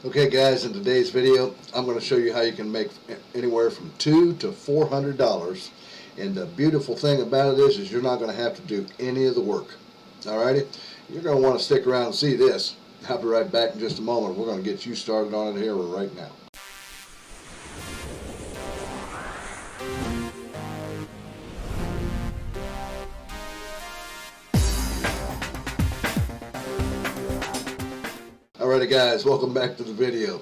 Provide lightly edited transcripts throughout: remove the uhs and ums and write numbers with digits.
Okay guys, in today's video I'm going to show you how you can make anywhere from $200 to $400, and the beautiful thing about it is you're not going to have to do any of the work. Alrighty, you're going to want to stick around and see this. I'll be right back in just a moment. We're going to get you started on it here right now. Alrighty guys, welcome back to the video.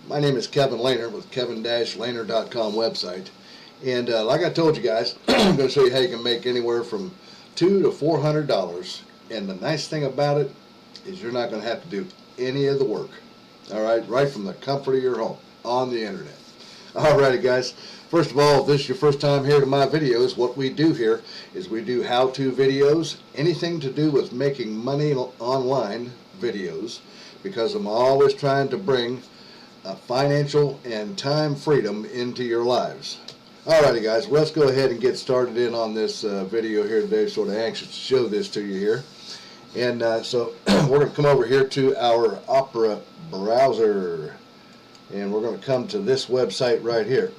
My name is Kevin Lehner with kevin-lehner.com website, and like I told you guys, I'm going to show you how you can make anywhere from $200 to $400, and the nice thing about it is you're not going to have to do any of the work. Alright, right from the comfort of your home on the internet. Alrighty guys, first of all, if this is your first time here to my videos, what we do here is we do how-to videos, anything to do with making money online videos, because I'm always trying to bring financial and time freedom into your lives. Alrighty guys, let's go ahead and get started in on this video here today. Sort of anxious to show this to you here. And so we're going to come over here to our Opera browser, and we're going to come to this website right here.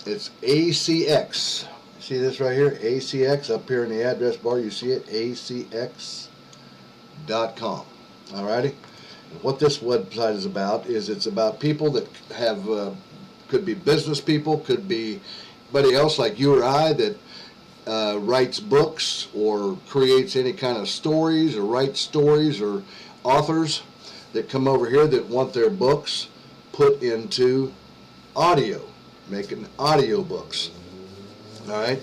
It's ACX. See this right here? ACX, up here in the address bar, you see it, acx.com. Alrighty? And what this website is about is it's about people that have, could be business people, could be anybody else like you or I that writes books or creates any kind of stories or writes stories, or authors that come over here that want their books put into audio, making audio books. Alright?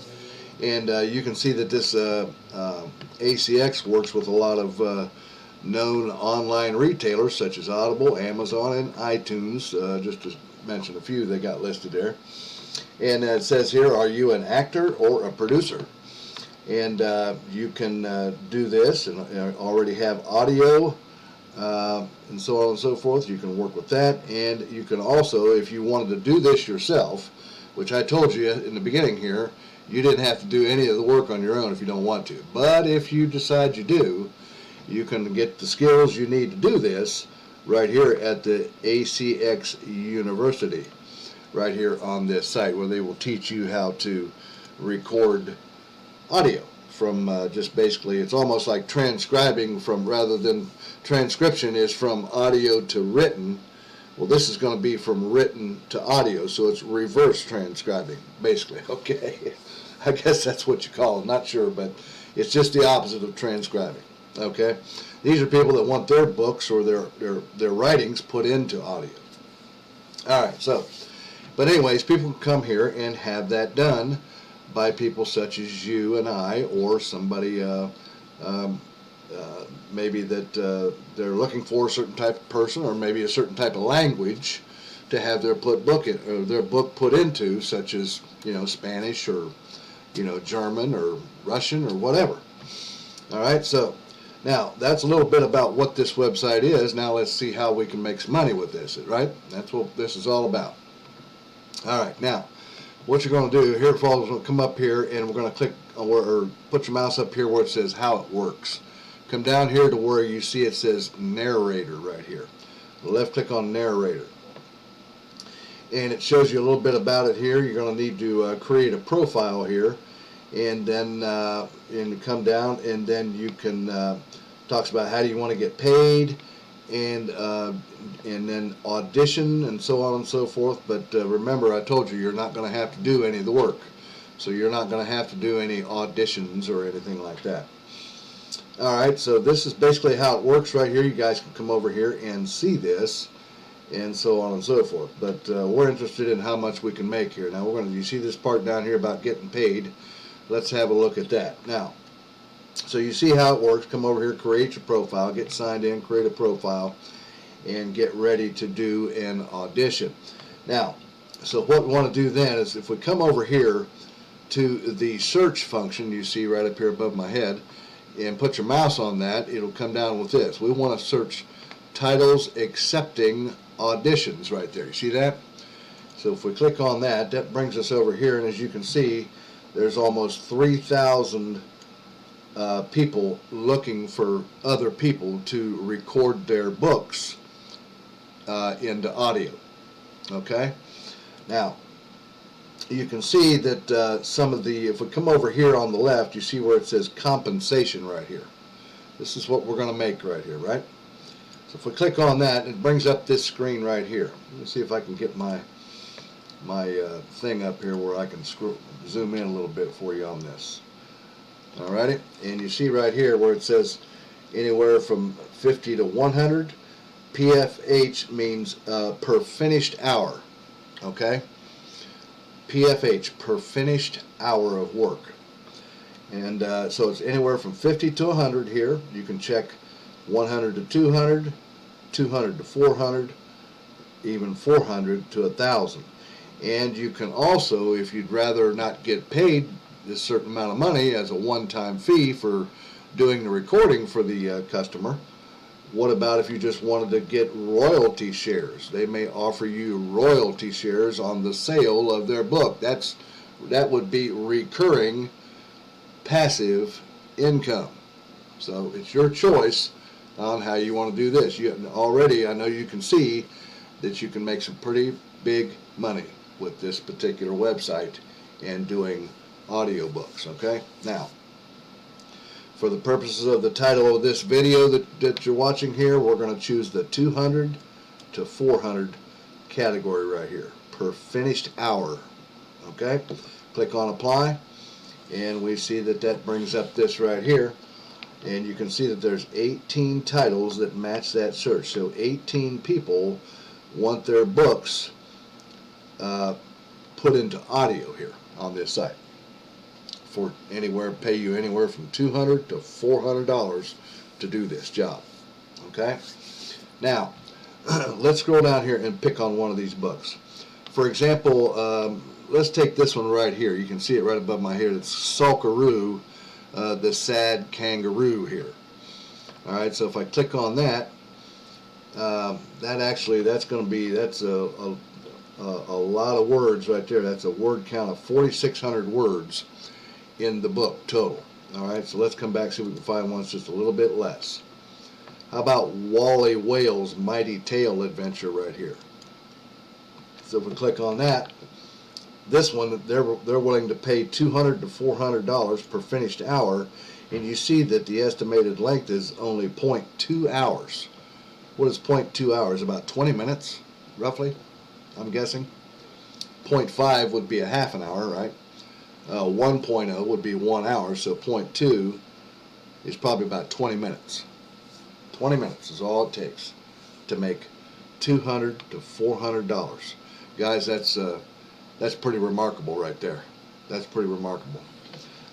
And you can see that this ACX works with a lot of known online retailers such as Audible, Amazon, and iTunes, just to mention a few they got listed there. And it says here, are you an actor or a producer? And you can do this and already have audio and so on and so forth. You can work with that, and you can also, if you wanted to do this yourself, which I told you in the beginning here, you didn't have to do any of the work on your own if you don't want to. But if you decide you do, you can get the skills you need to do this right here at the ACX University, right here on this site, where they will teach you how to record audio from just basically, it's almost like transcribing from, rather than transcription is from audio to written. Well, this is going to be from written to audio, so it's reverse transcribing, basically. Okay, I guess that's what you call it, not sure, but it's just the opposite of transcribing. Okay, these are people that want their books or their writings put into audio. Alright, so, but anyways, people can come here and have that done by people such as you and I, or somebody maybe that they're looking for a certain type of person, or maybe a certain type of language to have their book put into, such as, you know, Spanish, or, you know, German or Russian or whatever. Alright, so now that's a little bit about what this website is. Now let's see how we can make some money with this, right? That's what this is all about. Alright, now what you're going to do here, folks, we'll come up here and we're going to click or put your mouse up here where it says how it works. Come down here to where you see it says narrator right here. Left click on narrator, and it shows you a little bit about it here. You're going to need to create a profile here, and then and come down, and then you can talks about how do you want to get paid, and then audition and so on and so forth. But remember, I told you you're not going to have to do any of the work, so you're not going to have to do any auditions or anything like that. Alright, so this is basically how it works right here. You guys can come over here and see this, and so on and so forth. But we're interested in how much we can make here. Now we're going to, you see this part down here about getting paid. Let's have a look at that. Now, so you see how it works. Come over here, create your profile, get signed in, create a profile, and get ready to do an audition. Now, so what we want to do then is, if we come over here to the search function you see right up here above my head, and put your mouse on that, it'll come down with this. We want to search titles accepting auditions right there. You see that? So if we click on that, that brings us over here, and as you can see, there's almost 3,000 people looking for other people to record their books into audio. Okay? Now, you can see that some of the, if we come over here on the left, you see where it says compensation right here. This is what we're going to make right here, right? So if we click on that, it brings up this screen right here. Let me see if I can get my thing up here where I can zoom in a little bit for you on this. Alrighty, and you see right here where it says anywhere from 50 to 100. PFH means per finished hour. Okay? PFH, per finished hour of work. And so it's anywhere from 50 to 100 here. You can check 100 to 200, 200 to 400, even 400 to 1,000. And you can also, if you'd rather not get paid this certain amount of money as a one-time fee for doing the recording for the customer, what about if you just wanted to get royalty shares? They may offer you royalty shares on the sale of their book. That would be recurring passive income. So it's your choice on how you want to do this. Already, I know you can see that you can make some pretty big money with this particular website and doing audiobooks. Okay? Now, for the purposes of the title of this video that you're watching here, we're going to choose the 200 to 400 category right here, per finished hour. Okay? Click on apply, and we see that brings up this right here, and you can see that there's 18 titles that match that search. So 18 people want their books put into audio here on this site. For pay you anywhere from $200 to $400 to do this job. Okay? Now, let's scroll down here and pick on one of these books. For example, let's take this one right here. You can see it right above my head. It's Sulkaroo, the Sad Kangaroo here. All right, so if I click on that, that's a lot of words right there. That's a word count of 4,600 words in the book total. Alright, so let's come back, see if we can find one that's just a little bit less. How about Wally Whale's Mighty Tale Adventure right here? So if we click on that, this one, they're willing to pay $200 to $400 per finished hour, and you see that the estimated length is only 0.2 hours. What is 0.2 hours? About 20 minutes, roughly, I'm guessing. 0.5 would be a half an hour, right? 1.0 would be 1 hour, so 0.2 is probably about 20 minutes. 20 minutes is all it takes to make $200 to $400. Guys, that's pretty remarkable right there. That's pretty remarkable.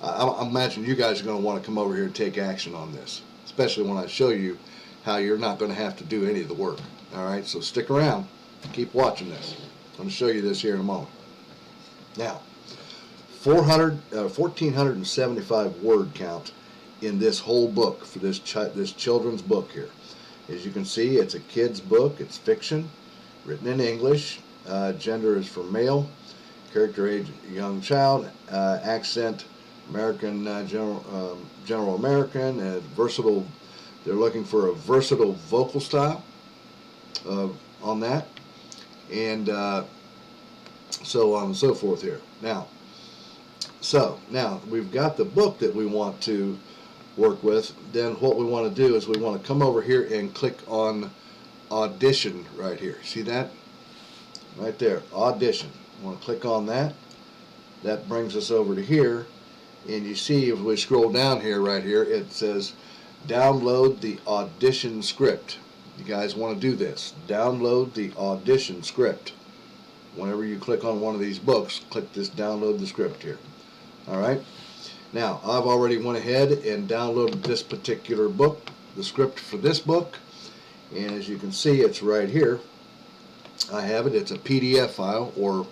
I imagine you guys are going to want to come over here and take action on this, especially when I show you how you're not going to have to do any of the work. All right, so stick around. Keep watching this. I'm going to show you this here in a moment. Now, 1,475 word count in this whole book for this children's book here. As you can see, it's a kid's book. It's fiction, written in English. Gender is for male. Character age, young child. Accent, American, general American. Versatile. They're looking for a versatile vocal style on that, and so on and so forth here. Now we've got the book that we want to work with. Then what we want to do is we want to come over here and click on audition right here. See that? Right there, audition. I want to click on that. That brings us over to here, and you see if we scroll down here, right here, it says download the audition script. You guys want to do this. Download the audition script. Whenever you click on one of these books, click this download the script here. Alright, now I've already went ahead and downloaded this particular book, the script for this book, and as you can see, it's right here. I have it. It's a PDF file, or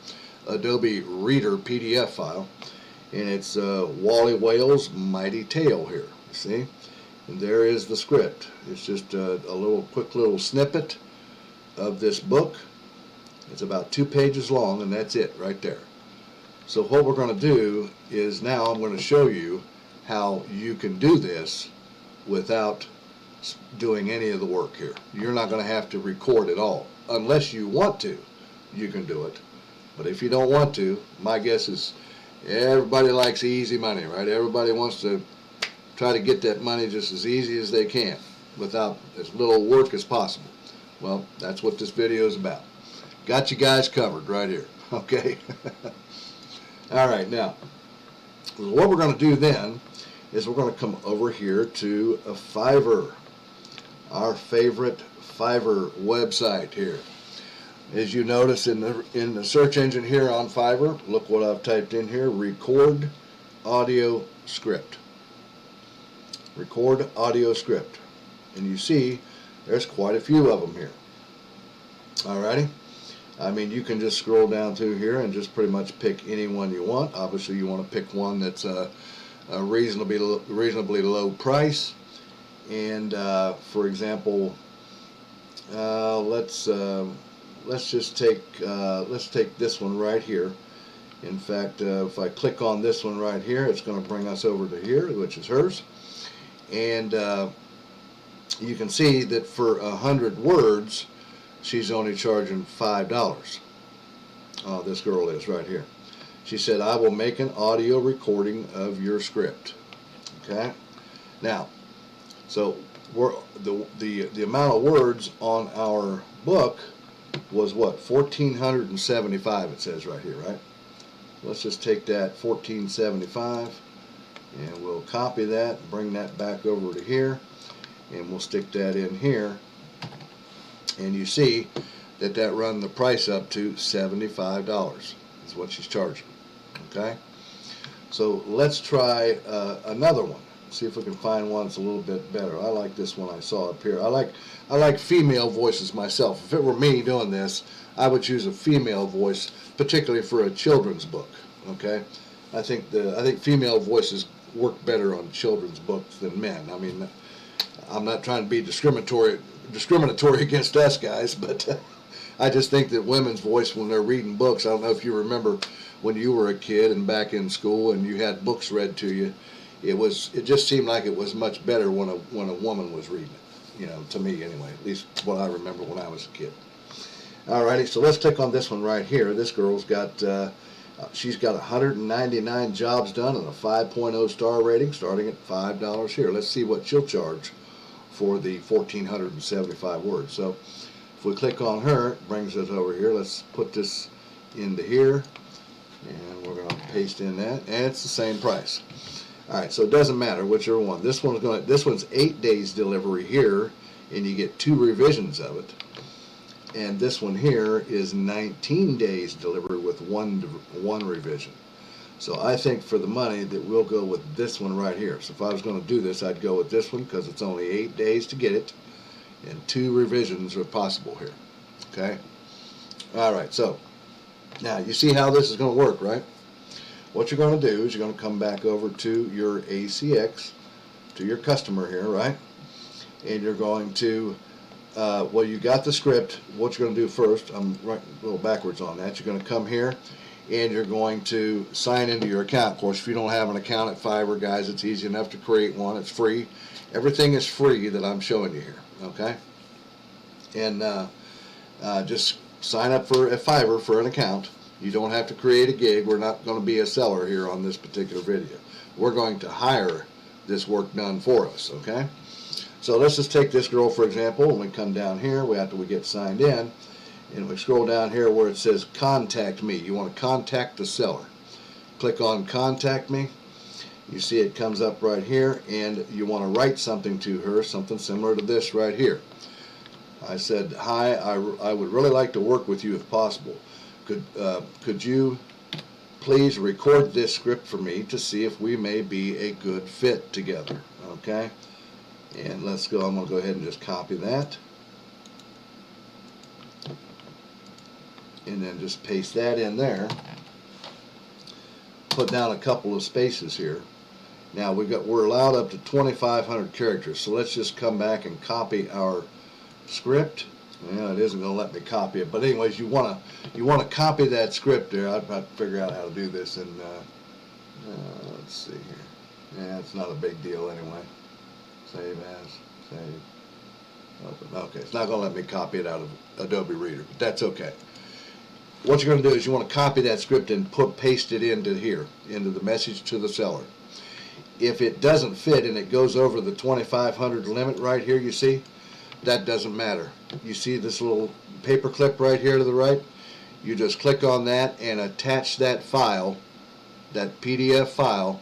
Adobe Reader PDF file, and it's Wally Whale's Mighty Tale here. You see, and there is the script. It's just a quick little snippet of this book. It's about 2 pages long, and that's it right there. So what we're going to do is now I'm going to show you how you can do this without doing any of the work here. You're not going to have to record at all. Unless you want to, you can do it. But if you don't want to, my guess is everybody likes easy money, right? Everybody wants to try to get that money just as easy as they can without as little work as possible. Well, that's what this video is about. Got you guys covered right here, okay? All right, now, what we're going to do then is we're going to come over here to a Fiverr, our favorite Fiverr website here. As you notice in the search engine here on Fiverr, look what I've typed in here: record audio script. Record audio script. And you see there's quite a few of them here. Alrighty? I mean, you can just scroll down through here and just pretty much pick any one you want. Obviously, you want to pick one that's a reasonably low price. And for example, let's just take this one right here. In fact, if I click on this one right here, it's going to bring us over to here, which is hers. And you can see that for 100 words, she's only charging $5. Oh, this girl is right here. She said, "I will make an audio recording of your script." Okay. Now, so the amount of words on our book was what? 1,475. It says right here, right? Let's just take that 1,475, and we'll copy that, bring that back over to here, and we'll stick that in here. And you see that run the price up to $75 is what she's charging. Okay, so let's try another one. See if we can find one that's a little bit better. I like this one I saw up here. I like female voices myself. If it were me doing this, I would choose a female voice, particularly for a children's book. Okay, I think female voices work better on children's books than men. I mean, I'm not trying to be discriminatory against us guys, but I just think that women's voice when they're reading books, I don't know if you remember when you were a kid and back in school and you had books read to you, it just seemed like it was much better when a woman was reading it, you know, to me anyway, at least what I remember when I was a kid. Alrighty, so let's click on this one right here. This girl's got she's got 199 jobs done and a 5.0 star rating, starting at $5 here. Let's see what she'll charge for the 1,475 words. So if we click on her, it brings us over here. Let's put this into here, and we're going to paste in that, and it's the same price. All right, so it doesn't matter whichever one. This one's 8 days delivery here, and you get 2 revisions of it. And this one here is 19 days delivery with one revision. So I think for the money that we'll go with this one right here. So if I was going to do this, I'd go with this one because it's only 8 days to get it, and 2 revisions are possible here. Okay. All right. So now you see how this is going to work, right? What you're going to do is you're going to come back over to your ACX, to your customer here, right? And you're going to well, you got the script. What you're going to do first, I'm right a little backwards on that. You're going to come here, and you're going to sign into your account. Of course, if you don't have an account at Fiverr, guys, it's easy enough to create one. It's free. Everything is free that I'm showing you here, okay? And just sign up at Fiverr for an account. You don't have to create a gig. We're not going to be a seller here on this particular video. We're going to hire this work done for us, okay? So let's just take this girl, for example, and we come down here after we get signed in, and we scroll down here where it says contact me. You want to contact the seller. Click on contact me. You see it comes up right here, and you want to write something to her, something similar to this right here. I said, "Hi, I would really like to work with you if possible. Could you please record this script for me to see if we may be a good fit together?" Okay? And let's go. I'm going to go ahead and just copy that. And then just paste that in there. Put down a couple of spaces here. Now we're allowed up to 2,500 characters. So let's just come back and copy our script. Well, it isn't going to let me copy it. But anyways, you want to copy that script there. I'd have to figure out how to do this. And let's see here. Yeah, it's not a big deal anyway. Save as, save. Open. Okay, it's not going to let me copy it out of Adobe Reader, but that's okay. What you're going to do is you want to copy that script and paste it into here, into the message to the seller. If it doesn't fit and it goes over the 2,500 limit right here, you see, that doesn't matter. You see this little paper clip right here to the right? You just click on that and attach that file, that PDF file,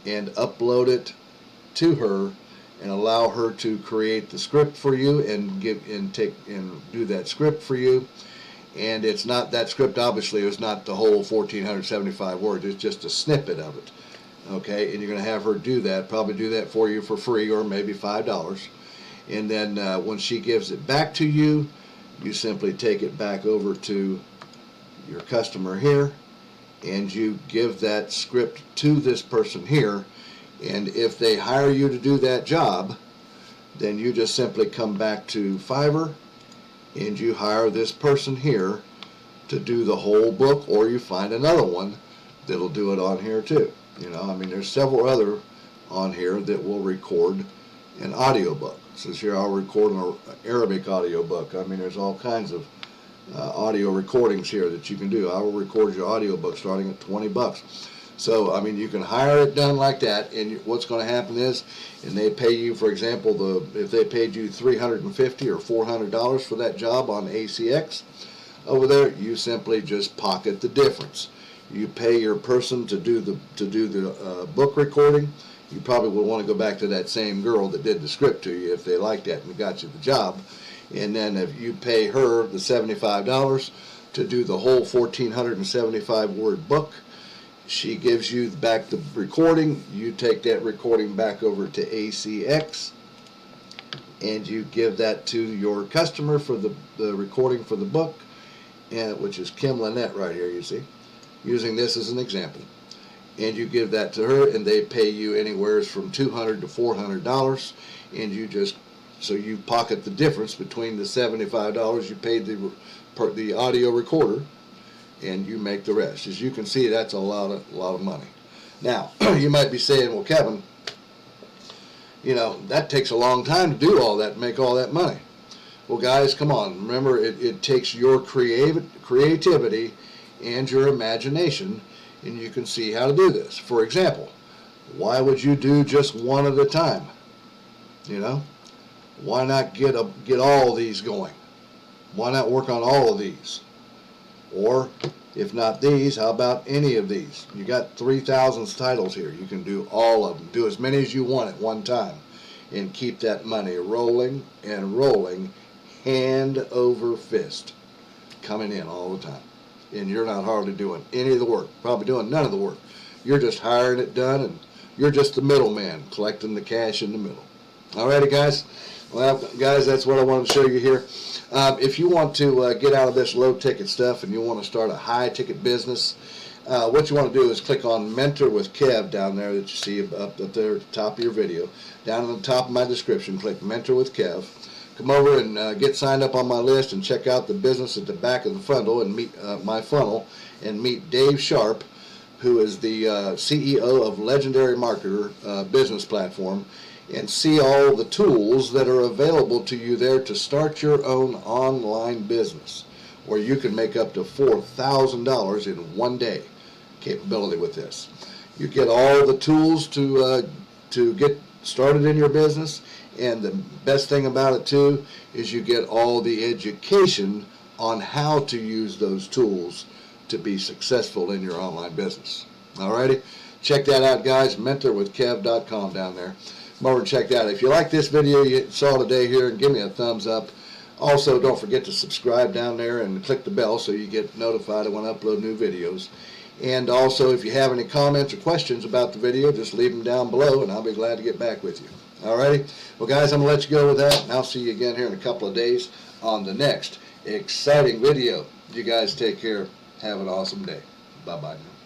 and upload it to her and allow her to create the script for you and do that script for you. And it's not, that script obviously is not the whole 1,475 words, it's just a snippet of it. Okay, and you're going to have her do that, probably do that for you for free or maybe $5. And then when she gives it back to you, you simply take it back over to your customer here and you give that script to this person here. And if they hire you to do that job, then you just simply come back to Fiverr and you hire this person here to do the whole book, or you find another one that'll do it on here too. You know, I mean, there's several other on here that will record an audiobook. Since here I'll record an Arabic audiobook. I mean, there's all kinds of audio recordings here that you can do. I will record your audiobook starting at $20. So, I mean, you can hire it done like that, and what's going to happen is, and they pay you, for example, if they paid you $350 or $400 for that job on ACX over there, you simply just pocket the difference. You pay your person to do the book recording. You probably will want to go back to that same girl that did the script to you if they liked that and got you the job. And then if you pay her the $75 to do the whole 1,475 word book, she gives you back the recording. You take that recording back over to ACX and you give that to your customer for the recording for the book, and which is Kim Lynette right here, you see, using this as an example. And you give that to her, and they pay you anywhere from $200 to $400, and you just, so you pocket the difference between the $75 you paid the audio recorder, and you make the rest. As you can see, that's a lot of money. Now, you might be saying, well, Kevin, you know, that takes a long time to do all that, make all that money. Well, guys, come on. Remember, it takes your creativity and your imagination, and you can see how to do this. For example, why would you do just one at a time? You know, why not get all these going? Why not work on all of these? Or if not these, how about any of these? You got 3,000 titles here. You can do all of them. Do as many as you want at one time and keep that money rolling and rolling, hand over fist, coming in all the time. And you're not hardly doing any of the work, probably doing none of the work. You're just hiring it done, and you're just the middleman collecting the cash in the middle. Alrighty, guys. Well, guys, that's what I wanted to show you here. If you want to get out of this low-ticket stuff and you want to start a high-ticket business, what you want to do is click on Mentor with Kev down there that you see up there at the top of your video. Down at the top of my description, click Mentor with Kev. Come over and get signed up on my list and check out the business at the back of the funnel and meet my funnel and meet Dave Sharp, who is the CEO of Legendary Marketer business platform, and see all the tools that are available to you there to start your own online business, where you can make up to $4,000 in one day capability with this. You get all the tools to get started in your business, and the best thing about it too is you get all the education on how to use those tools to be successful in your online business. Alrighty, check that out, guys. mentorwithkev.com down there. Come over and check that out. If you like this video you saw today here, give me a thumbs up. Also, don't forget to subscribe down there and click the bell so you get notified when I upload new videos. And also, if you have any comments or questions about the video, just leave them down below and I'll be glad to get back with you. Alrighty? Well, guys, I'm going to let you go with that, and I'll see you again here in a couple of days on the next exciting video. You guys take care. Have an awesome day. Bye-bye now.